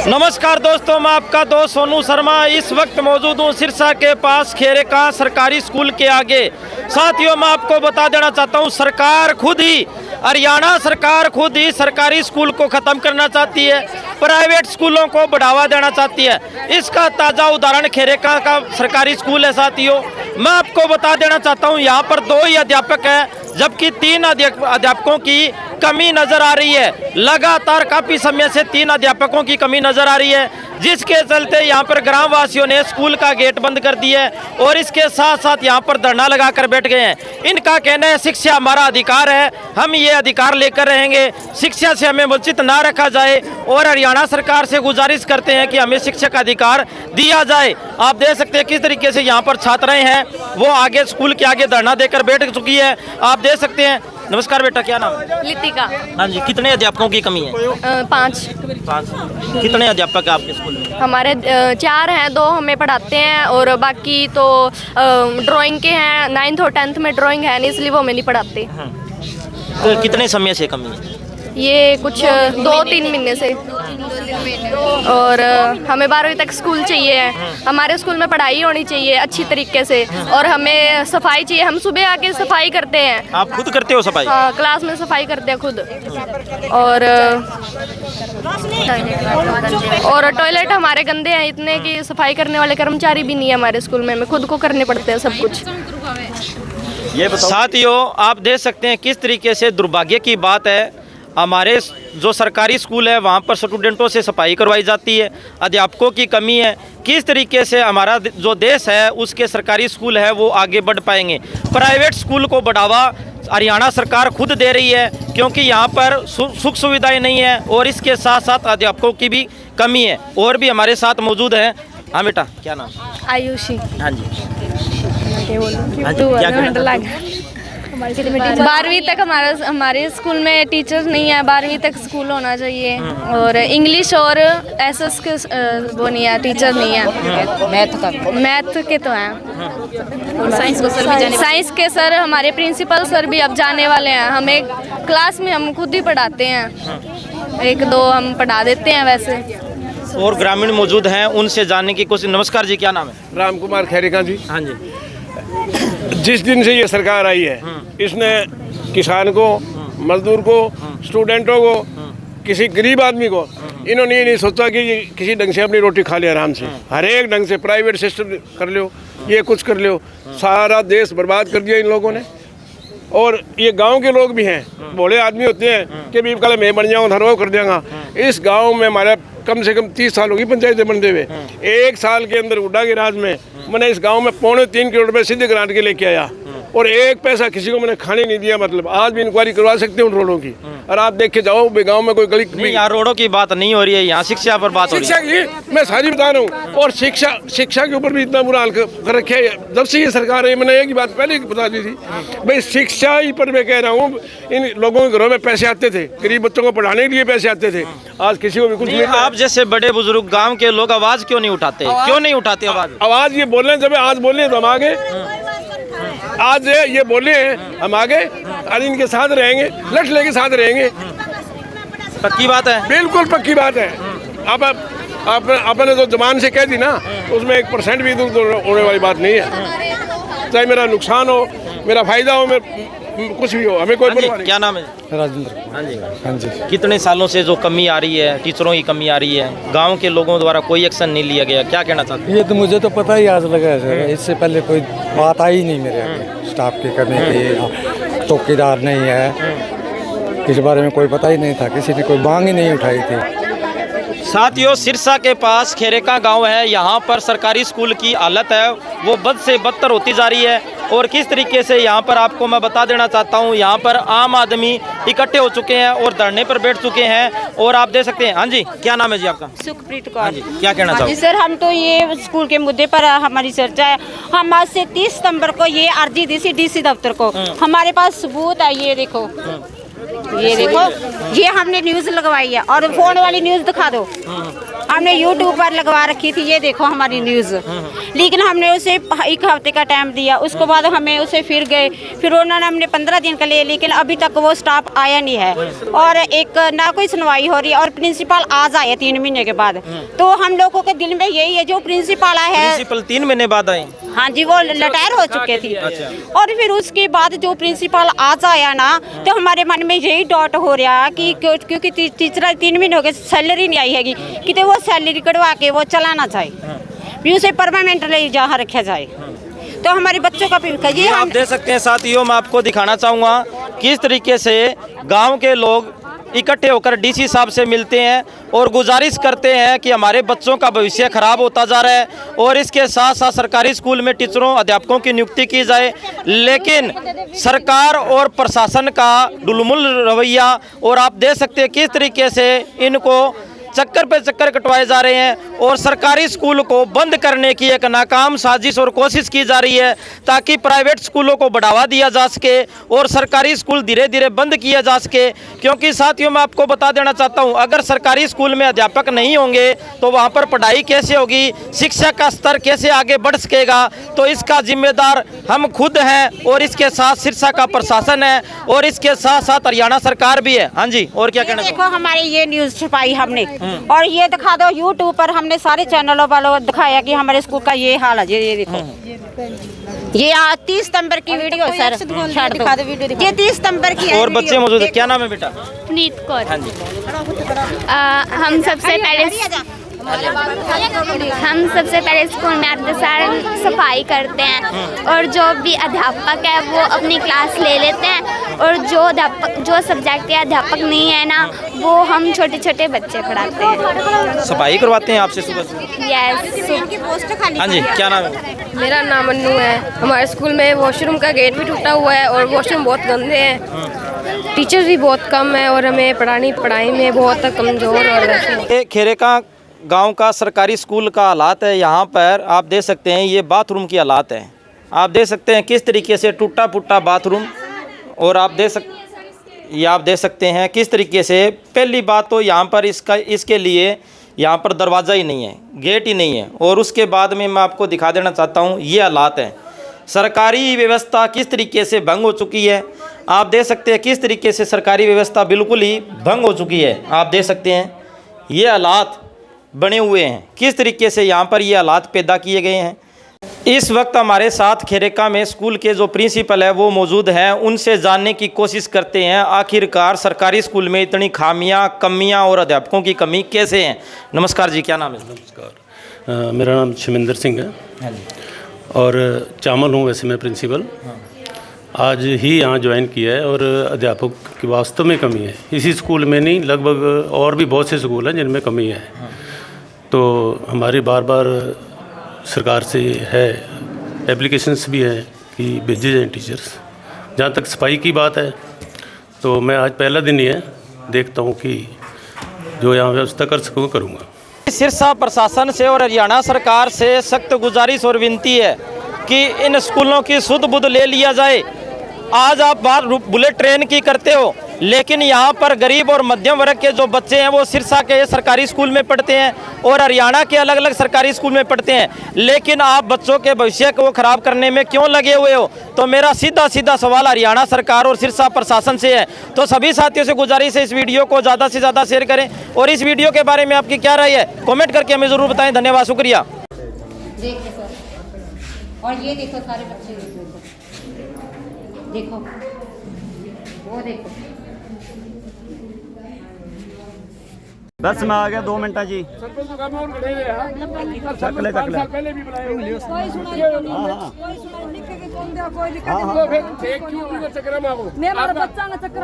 नमस्कार दोस्तों, मैं आपका दोस्त सोनू शर्मा इस वक्त मौजूद हूँ सिरसा के पास खेरेका सरकारी स्कूल के आगे। साथियों, मैं आपको बता देना चाहता हूँ, सरकार खुद ही, हरियाणा सरकार खुद ही सरकारी स्कूल को ख़त्म करना चाहती है, प्राइवेट स्कूलों को बढ़ावा देना चाहती है। इसका ताज़ा उदाहरण खेरेका का सरकारी स्कूल है। साथियों, मैं आपको बता देना चाहता हूँ, यहाँ पर 2 ही अध्यापक हैं, जबकि 3 अध्यापकों की कमी नज़र आ रही है। लगातार काफ़ी समय से 3 अध्यापकों की कमी नज़र आ रही है, जिसके चलते यहाँ पर ग्रामवासियों ने स्कूल का गेट बंद कर दिया है और इसके साथ साथ यहाँ पर धरना लगा कर बैठ गए हैं। इनका कहना है शिक्षा हमारा अधिकार है, हम ये अधिकार लेकर रहेंगे, शिक्षा से हमें वंचित ना रखा जाए और हरियाणा सरकार से गुजारिश करते हैं कि हमें शिक्षा का अधिकार दिया जाए। आप देख सकते हैं किस तरीके से यहाँ पर छात्राएं हैं वो आगे स्कूल के आगे धरना देकर बैठ चुकी है। आप देख सकते हैं। नमस्कार बेटा, क्या नाम है? लितिका। हाँ जी, कितने अध्यापकों की कमी है? 5। कितने अध्यापक है आपके स्कूल में? हमारे 4 हैं, 2 हमें पढ़ाते हैं और बाकी तो ड्राइंग के हैं। 9th और 10th में ड्राइंग है नहीं, इसलिए वो हमें नहीं पढ़ाते। तो कितने समय से कमी है? ये कुछ 2-3 महीने से। और हमें 12वीं तक स्कूल चाहिए है। हमारे स्कूल में पढ़ाई होनी चाहिए अच्छी तरीके से और हमें सफाई चाहिए। हम सुबह आके सफाई करते हैं। आप खुद करते हो सफाई? हाँ, क्लास में सफाई करते हैं खुद। और टॉयलेट हमारे गंदे हैं इतने कि सफाई करने वाले कर्मचारी भी नहीं है हमारे स्कूल में, हमें खुद को करने पड़ते हैं सब कुछ। ये साथियों, आप देख सकते हैं किस तरीके से दुर्भाग्य की बात है। हमारे जो सरकारी स्कूल है वहाँ पर स्टूडेंटों से सफाई करवाई जाती है, अध्यापकों की कमी है। किस तरीके से हमारा जो देश है उसके सरकारी स्कूल है वो आगे बढ़ पाएंगे? प्राइवेट स्कूल को बढ़ावा हरियाणा सरकार खुद दे रही है, क्योंकि यहाँ पर सुख सुविधाएं नहीं है और इसके साथ साथ अध्यापकों की भी कमी है। और भी हमारे साथ मौजूद है। हाँ बेटा, क्या नाम? आयुषी। हाँ जी, हाँ जी, क्या 12वीं तक हमारे स्कूल में टीचर्स नहीं है। 12वीं तक स्कूल होना चाहिए और इंग्लिश और एसएस के वो नहीं है, टीचर नहीं है। मैथ के तो हैं। साइंस के सर, हमारे प्रिंसिपल सर भी अब जाने वाले हैं। हमें क्लास में हम खुद ही पढ़ाते हैं, 1-2 हम पढ़ा देते हैं वैसे। और ग्रामीण मौजूद हैं, उनसे जानने की कोशिश। नमस्कार जी, क्या नाम है? राम कुमार खेरेका जी। हाँ जी। जिस दिन से ये सरकार आई है, इसने किसान को, मजदूर को, स्टूडेंटों को, किसी गरीब आदमी को, इन्होंने ये नहीं सोचा कि ये किसी ढंग से अपनी रोटी खा ले आराम से। हर एक ढंग से प्राइवेट सिस्टम कर लो, ये कुछ कर लो, सारा देश बर्बाद कर दिया इन लोगों ने। और ये गांव के लोग भी हैं, बड़े आदमी होते हैं कि भी कल मैं बन जाऊँ, धरवाओ कर देंगे। इस गांव में हमारा कम से कम 30 साल होगी पंचायतें बनते हुए। 1 साल के अंदर हुड्डा के राज में मैंने इस गांव में 3.25 करोड़ रुपए सीधे ग्रांट के लेके आया और 1 पैसा किसी को मैंने खाने नहीं दिया। मतलब आज भी इंक्वायरी करवा सकते हैं उन रोडों की, और आप देख के जाओ गांव में कोई गली नहीं, यहाँ रोडों की बात नहीं हो रही है, यहाँ शिक्षा पर बात हो रही है। शिक्षा की मैं सारी बता रहा हूँ। और शिक्षा के ऊपर भी इतना बुरा हाल कर रखे है जब से ये सरकार है। मैंने एक ही बात पहले बता दी थी भाई, शिक्षा ही पर मैं कह रहा हूँ, इन लोगों के घरों में पैसे आते थे, गरीब बच्चों को पढ़ाने के लिए पैसे आते थे, आज किसी को भी कुछ नहीं। आप जैसे बड़े बुजुर्ग गांव के लोग आवाज क्यों नहीं उठाते? क्यों नहीं उठाते आवाज? ये बोल रहे हैं, जब आज बोले तो हम आगे, आज ये बोले हम आगे, आज इनके साथ रहेंगे, लठ लेके साथ रहेंगे। पक्की बात है, बिल्कुल पक्की बात है। अब आपने जो जबान से कह दी ना, उसमें 1% भी होने वाली बात नहीं है। चाहे मेरा नुकसान हो, मेरा फायदा हो, कुछ भी हो, हमें कोई परवाह नहीं। क्या नाम है? राजेंद्र। हाँ जी। हाँ जी। कितने सालों से जो कमी आ रही है, टीचरों की कमी आ रही है, गांव के लोगों द्वारा कोई एक्शन नहीं लिया गया, क्या कहना चाहते हैं? ये तो मुझे तो पता ही आज लगा है सर, इससे पहले कोई बात आई नहीं मेरे आगे स्टाफ की कमी की। चौकीदार नहीं है, इस बारे में कोई पता ही नहीं था, किसी ने कोई मांग ही नहीं उठाई थी। साथियों, सिरसा के पास खेरेका गांव है, यहाँ पर सरकारी स्कूल की हालत है वो बद से बदतर होती जा रही है। और किस तरीके से यहाँ पर आपको मैं बता देना चाहता हूँ, यहाँ पर आम आदमी इकट्ठे हो चुके हैं और धरने पर बैठ चुके हैं। और आप देख सकते हैं। हाँ जी, क्या नाम है जी आपका? सुखप्रीत कौर। हाँ जी, क्या कहना चाहोगे? सर, हम तो ये स्कूल के मुद्दे पर हमारी चर्चा है। हम आज से 30 सितंबर को ये अर्जी दी थी DC दफ्तर को। हमारे पास सबूत है, ये देखो, ये देखो, ये हमने न्यूज़ लगवाई है और फोन वाली न्यूज़ दिखा दो। हमने यूट्यूब पर लगवा रखी थी, ये देखो हमारी न्यूज़। लेकिन हमने उसे 1 हफ्ते का टाइम दिया, उसके बाद हमें उसे फिर गए, फिर उन्होंने हमने 15 दिन का लिए, लेकिन अभी तक वो स्टाफ आया नहीं है और एक ना कोई सुनवाई हो रही है। और प्रिंसिपल आज आए 3 महीने के बाद। तो हम लोगों के दिल में यही है, जो प्रिंसिपल आया है, प्रिंसिपल 3 महीने बाद आए। हाँ जी, वो रिटायर हो चुके थे। और फिर उसके बाद जो प्रिंसिपल आज आया ना, तो हमारे मन में यही डाउट हो रहा है कि क्योंकि टीचर 3 महीने हो गए, सैलरी नहीं आई हैगी, कि वो सैलरी कटवा के वो चलाना चाहिए, भी उसे परमानेंटली जहाँ रखा जाए। तो हमारे बच्चों का भी ये आप देख सकते हैं साथियों, मैं आपको दिखाना चाहूँगा किस तरीके से गांव के लोग इकट्ठे होकर डीसी साहब से मिलते हैं और गुजारिश करते हैं कि हमारे बच्चों का भविष्य खराब होता जा रहा है और इसके साथ साथ सरकारी स्कूल में टीचरों अध्यापकों की नियुक्ति की जाए। लेकिन सरकार और प्रशासन का डुलमुल रवैया, और आप देख सकते हैं किस तरीके से इनको चक्कर पे चक्कर कटवाए जा रहे हैं और सरकारी स्कूल को बंद करने की एक नाकाम साजिश और कोशिश की जा रही है ताकि प्राइवेट स्कूलों को बढ़ावा दिया जा सके और सरकारी स्कूल धीरे धीरे बंद किया जा सके। क्योंकि साथियों, मैं आपको बता देना चाहता हूं, अगर सरकारी स्कूल में अध्यापक नहीं होंगे तो वहां पर पढ़ाई कैसे होगी, शिक्षा का स्तर कैसे आगे बढ़ सकेगा। तो इसका जिम्मेदार हम खुद हैं और इसके साथ सिरसा का प्रशासन है और इसके साथ साथ हरियाणा सरकार भी है। हाँ जी, और क्या कहना? देखो हमारी ये न्यूज़ छुपाई हमने और ये दिखा दो यूट्यूब पर, हमने सारे चैनलों वालों दिखाया कि हमारे स्कूल का ये हाल है। ये देखो, ये 30 सितंबर की वीडियो सर, दिखा दो वीडियो, ये 30 सितंबर की है। और बच्चे मौजूद है, क्या नाम है बेटा? पुनीत कौर। हाँ जी, हम सबसे पहले स्कूल में आते सार सफाई करते हैं और जो भी अध्यापक है वो अपनी क्लास ले लेते हैं और जो सब्जेक्ट के अध्यापक नहीं है ना, वो हम छोटे छोटे बच्चे पढ़ाते हैं, सफाई करवाते हैं आपसे सुबह से? यस। हाँ जी, क्या नाम है? मेरा नाम अन्नू है। हमारे स्कूल में वॉशरूम का गेट भी टूटा हुआ है और वॉशरूम बहुत गंदे हैं, टीचर्स भी बहुत कम है और हमें पढ़ाई में बहुत कमज़ोर और ये खेरेका गांव का सरकारी स्कूल का हालात है। यहाँ पर आप देख सकते हैं ये बाथरूम की हालात है। आप देख सकते हैं किस तरीके से टूटा फूटा बाथरूम, और आप देख सकते हैं किस तरीके से, पहली बात तो यहाँ पर इसके लिए यहाँ पर दरवाज़ा ही नहीं है, गेट ही नहीं है। और उसके बाद में मैं आपको दिखा देना चाहता हूँ ये हालात हैं। सरकारी व्यवस्था किस तरीके से भंग हो चुकी है। आप देख सकते हैं किस तरीके से सरकारी व्यवस्था बिल्कुल ही भंग हो चुकी है। आप देख सकते हैं ये हालात बने हुए हैं, किस तरीके से यहाँ पर ये हालात पैदा किए गए हैं। इस वक्त हमारे साथ खेरेका में स्कूल के जो प्रिंसिपल है वो मौजूद हैं, उनसे जानने की कोशिश करते हैं आखिरकार सरकारी स्कूल में इतनी खामियां, कमियां और अध्यापकों की कमी कैसे हैं। नमस्कार जी, क्या नाम है? नमस्कार, मेरा नाम शिमिंदर सिंह है और चामल हूँ वैसे मैं प्रिंसिपल। आज ही यहाँ ज्वाइन किया है और अध्यापक की वास्तव में कमी है। इसी स्कूल में नहीं, लगभग और भी बहुत से स्कूल हैं जिनमें कमी है। तो हमारी बार बार सरकार से है, एप्लीकेशंस भी हैं कि भेजे जाएँ टीचर्स। जहाँ तक सफाई की बात है तो मैं आज पहला दिन ही है, देखता हूँ कि जो यहाँ व्यवस्था कर सकूँ करूँगा। सिरसा प्रशासन से और हरियाणा सरकार से सख्त गुजारिश और विनती है कि इन स्कूलों की सुध बुध ले लिया जाए। आज आप बात बुलेट ट्रेन की करते हो, लेकिन यहाँ पर गरीब और मध्यम वर्ग के जो बच्चे हैं वो सिरसा के सरकारी स्कूल में पढ़ते हैं और हरियाणा के अलग अलग सरकारी स्कूल में पढ़ते हैं। लेकिन आप बच्चों के भविष्य को खराब करने में क्यों लगे हुए हो? तो मेरा सीधा सवाल हरियाणा सरकार और सिरसा प्रशासन से है। तो सभी साथियों से गुजारिश है इस वीडियो को ज़्यादा से ज़्यादा शेयर करें और इस वीडियो के बारे में आपकी क्या राय है कॉमेंट करके हमें ज़रूर बताएं। धन्यवाद, शुक्रिया। और ये देखो सारे बच्चे देखो, वो देखो। बस मैं आ गया 2 मिनट जी। मेरा बच्चा ना चक्कर